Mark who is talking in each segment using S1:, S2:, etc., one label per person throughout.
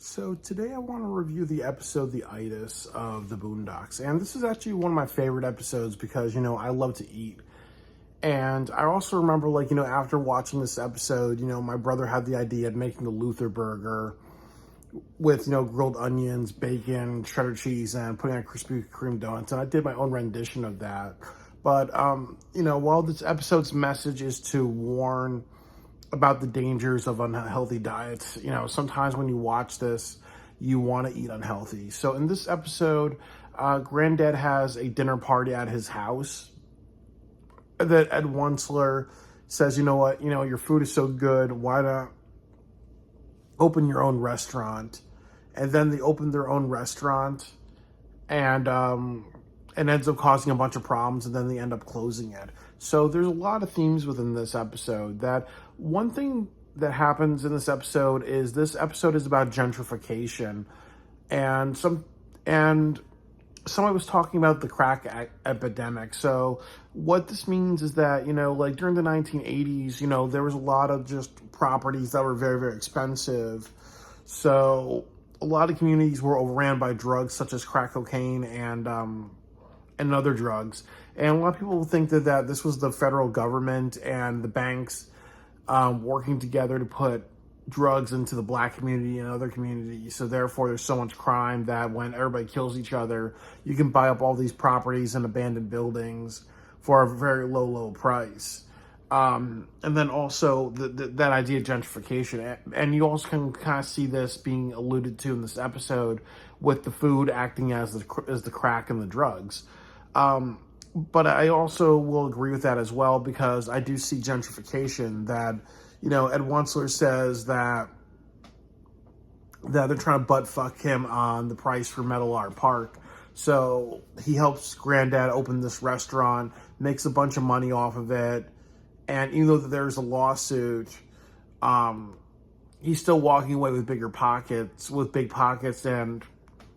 S1: So today I want to review the episode The Itis of the Boondocks. And this is actually one of my favorite episodes because, I love to eat. And I also remember, after watching this episode, my brother had the idea of making the Luther burger with, grilled onions, bacon, cheddar cheese, and putting on Krispy Kreme donuts. And I did my own rendition of that. But, while this episode's message is to warn about the dangers of unhealthy diets, sometimes when you watch this, you want to eat unhealthy. So in this episode, Granddad has a dinner party at his house that Ed Wuncler says, you know what, your food is so good, why not open your own restaurant? And then they open their own restaurant and it ends up causing a bunch of problems, and then they end up closing it. So there's a lot of themes within this episode. That one thing that happens in this episode is about gentrification, and somebody was talking about the crack epidemic. So what this means is that, during the 1980s, there was a lot of just properties that were very, very expensive. So a lot of communities were overran by drugs such as crack cocaine and other drugs. And a lot of people think that this was the federal government and the banks working together to put drugs into the black community and other communities. So therefore, there's so much crime that when everybody kills each other, you can buy up all these properties and abandoned buildings for a very low price. And then also that idea of gentrification. And you also can kind of see this being alluded to in this episode with the food acting as the crack and the drugs. But I also will agree with that as well, because I do see gentrification that, Ed Wuncler says that they're trying to butt fuck him on the price for Metal Art Park. So he helps Granddad open this restaurant, makes a bunch of money off of it. And even though there's a lawsuit, he's still walking away with big pockets and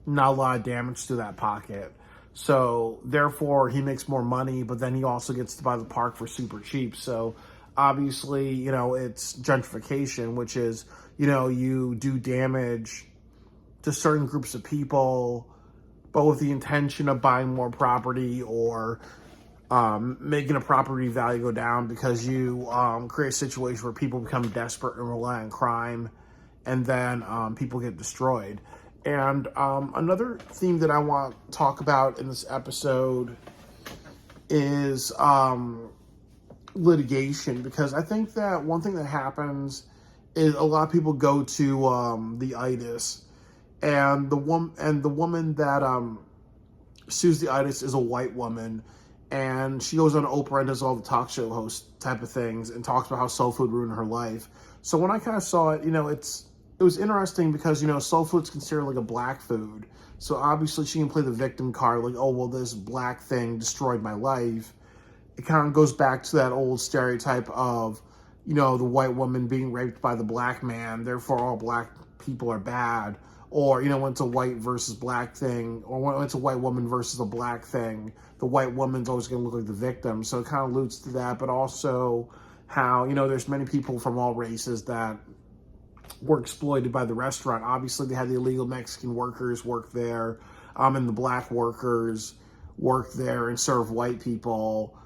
S1: not a lot of damage to that pocket. So therefore he makes more money, but then he also gets to buy the park for super cheap. So obviously, it's gentrification, which is, you do damage to certain groups of people, but with the intention of buying more property or making a property value go down, because you create a situation where people become desperate and rely on crime, and then people get destroyed. And another theme that I want to talk about in this episode is litigation, because I think that one thing that happens is a lot of people go to the Itis, and the woman that sues the Itis is a white woman, and she goes on Oprah and does all the talk show host type of things and talks about how soul food ruined her life. So when I kind of saw it, it was interesting because, soul food's considered like a black food. So obviously she can play the victim card, like, oh, well, this black thing destroyed my life. It kind of goes back to that old stereotype of, the white woman being raped by the black man, therefore all black people are bad. Or, when it's a white versus black thing, or when it's a white woman versus a black thing, the white woman's always going to look like the victim. So it kind of alludes to that, but also how, there's many people from all races that were exploited by the restaurant. Obviously, they had the illegal Mexican workers work there, and the black workers work there and serve white people.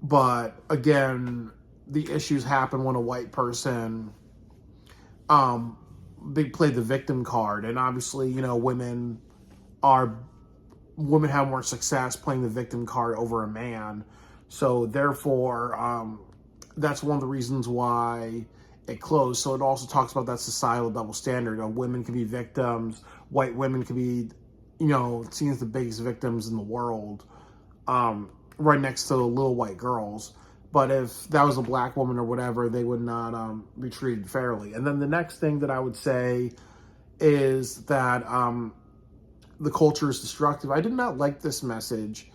S1: But again, the issues happen when a white person they play the victim card, and obviously, women have more success playing the victim card over a man. So therefore, that's one of the reasons why it closed. So it also talks about that societal double standard of women can be victims, white women can be, seen as the biggest victims in the world, right next to the little white girls. But if that was a black woman or whatever, they would not be treated fairly. And then the next thing that I would say is that the culture is destructive. I did not like this message.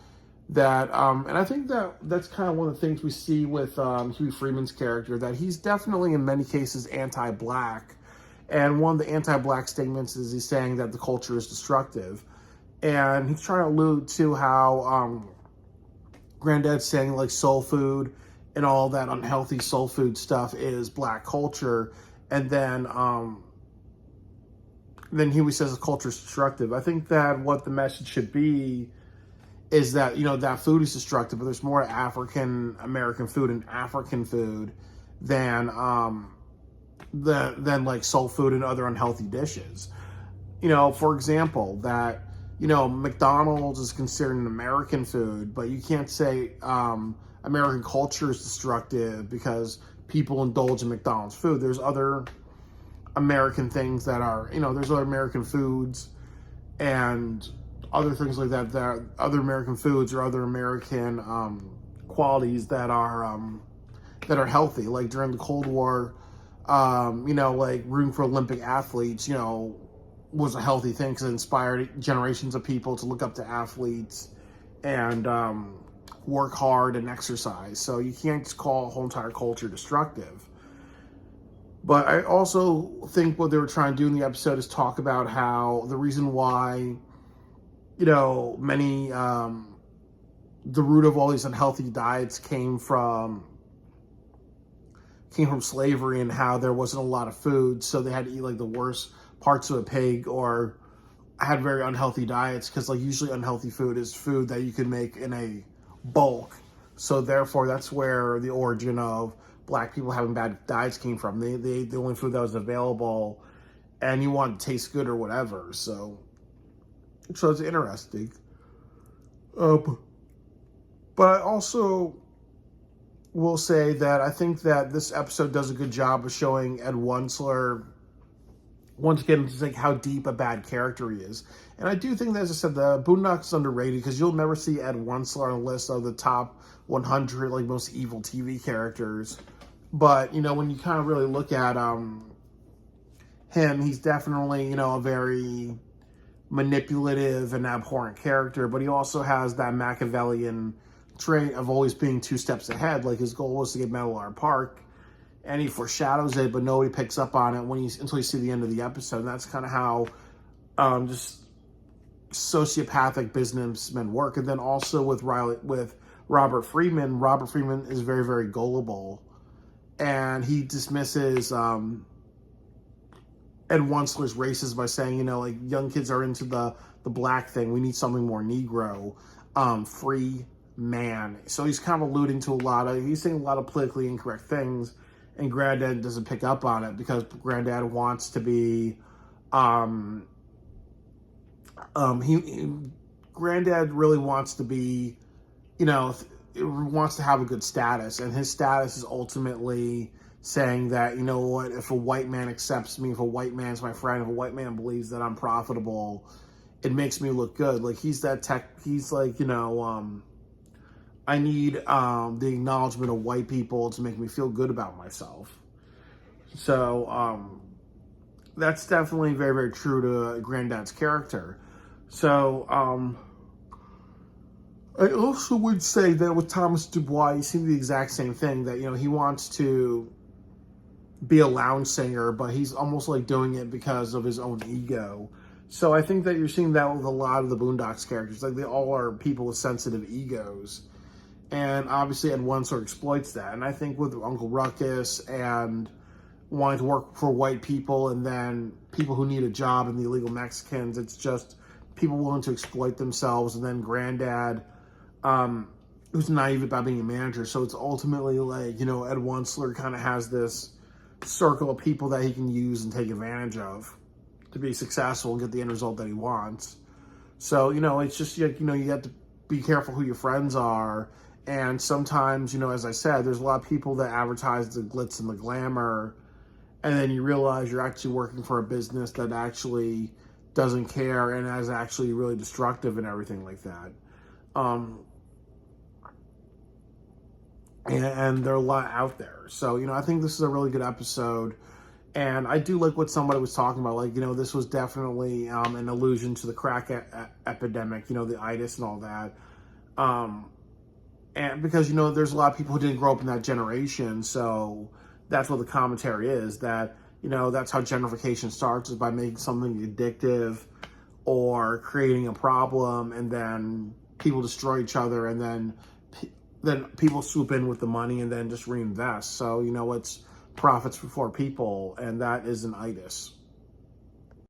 S1: That and I think that's kind of one of the things we see with Huey Freeman's character, that he's definitely in many cases anti-black, and one of the anti-black statements is he's saying that the culture is destructive, and he's trying to allude to how Granddad's saying like soul food and all that unhealthy soul food stuff is black culture, and then then he always says culture is destructive. I think that what the message should be is that, that food is destructive, but there's more African American food and African food than like soul food and other unhealthy dishes. For example, that McDonald's is considered an American food, but you can't say American culture is destructive because people indulge in McDonald's food. There's other American things that are, there's other American foods and other things like that, other American foods or other American qualities that are healthy. Like during the Cold War, like rooting for Olympic athletes, was a healthy thing because it inspired generations of people to look up to athletes and work hard and exercise. So you can't just call a whole entire culture destructive. But I also think what they were trying to do in the episode is talk about how the reason why, many, the root of all these unhealthy diets came from slavery and how there wasn't a lot of food. So they had to eat like the worst parts of a pig or had very unhealthy diets because like usually unhealthy food is food that you can make in a bulk. So therefore that's where the origin of Black people having bad diets came from. They ate the only food that was available and you want to taste good or whatever. So it's interesting. But I also will say that I think that this episode does a good job of showing Ed Wuncler once again, just like how deep a bad character he is. And I do think that, as I said, the Boondocks is underrated because you'll never see Ed Wuncler on a list of the top 100 like most evil TV characters. But when you kind of really look at him, he's definitely a very manipulative and abhorrent character. But he also has that Machiavellian trait of always being 2 steps ahead. Like his goal was to get Meadowlark Park. And he foreshadows it, but nobody picks up on it until you see the end of the episode. And that's kind of how just sociopathic businessmen work. And then also with Robert Freeman. Robert Freeman is very, very gullible, and he dismisses Ed Wuncler's races by saying, like young kids are into the black thing. We need something more Negro, free man. So he's kind of alluding to he's saying a lot of politically incorrect things. And Granddad doesn't pick up on it because Granddad wants to be, Granddad really wants to be, wants to have a good status. And his status is ultimately saying that, what, if a white man accepts me, if a white man's my friend, if a white man believes that I'm profitable, it makes me look good. Like he's like, I need the acknowledgement of white people to make me feel good about myself. So that's definitely very, very true to Granddad's character. So I also would say that with Thomas Dubois, you see the exact same thing, that, he wants to be a lounge singer, but he's almost like doing it because of his own ego. So I think that you're seeing that with a lot of the Boondocks characters. Like they all are people with sensitive egos. And obviously Ed Wuncler exploits that. And I think with Uncle Ruckus and wanting to work for white people and then people who need a job and the illegal Mexicans, it's just people willing to exploit themselves. And then Granddad, who's naive about being a manager. So it's ultimately like, Ed Wuncler kind of has this circle of people that he can use and take advantage of to be successful and get the end result that he wants. So, it's just, you have to be careful who your friends are. And sometimes, as I said, there's a lot of people that advertise the glitz and the glamour, and then you realize you're actually working for a business that actually doesn't care and is actually really destructive and everything like that. And there are a lot out there. So, I think this is a really good episode. And I do like what somebody was talking about. Like, this was definitely an allusion to the crack epidemic, the itis and all that. And because, there's a lot of people who didn't grow up in that generation. So that's what the commentary is, that, that's how gentrification starts, is by making something addictive or creating a problem, and then people destroy each other, and then people swoop in with the money and then just reinvest. So, it's profits before people, and that is an itis.